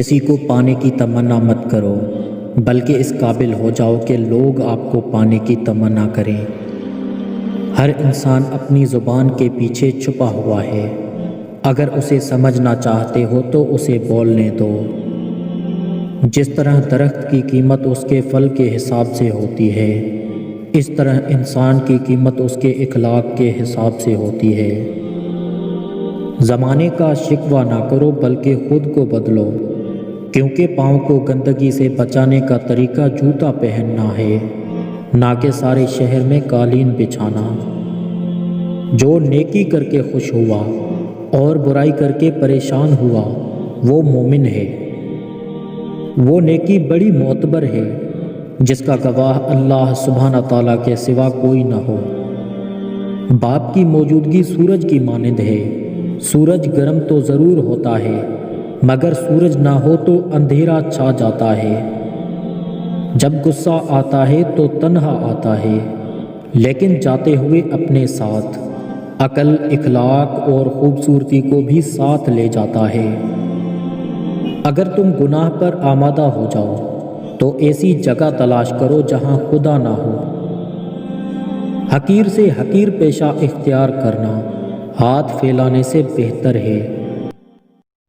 کسی کو پانے کی تمنا مت کرو، بلکہ اس قابل ہو جاؤ کہ لوگ آپ کو پانے کی تمنا کریں۔ ہر انسان اپنی زبان کے پیچھے چھپا ہوا ہے، اگر اسے سمجھنا چاہتے ہو تو اسے بولنے دو۔ جس طرح درخت کی قیمت اس کے پھل کے حساب سے ہوتی ہے، اس طرح انسان کی قیمت اس کے اخلاق کے حساب سے ہوتی ہے۔ زمانے کا شکوہ نہ کرو بلکہ خود کو بدلو، کیونکہ پاؤں کو گندگی سے بچانے کا طریقہ جوتا پہننا ہے، نہ کہ سارے شہر میں قالین بچھانا۔ جو نیکی کر کے خوش ہوا اور برائی کر کے پریشان ہوا وہ مومن ہے۔ وہ نیکی بڑی معتبر ہے جس کا گواہ اللہ سبحانہ تعالیٰ کے سوا کوئی نہ ہو۔ باپ کی موجودگی سورج کی مانند ہے، سورج گرم تو ضرور ہوتا ہے مگر سورج نہ ہو تو اندھیرا چھا جاتا ہے۔ جب غصہ آتا ہے تو تنہا آتا ہے، لیکن جاتے ہوئے اپنے ساتھ عقل، اخلاق اور خوبصورتی کو بھی ساتھ لے جاتا ہے۔ اگر تم گناہ پر آمادہ ہو جاؤ تو ایسی جگہ تلاش کرو جہاں خدا نہ ہو۔ حقیر سے حقیر پیشہ اختیار کرنا ہاتھ پھیلانے سے بہتر ہے۔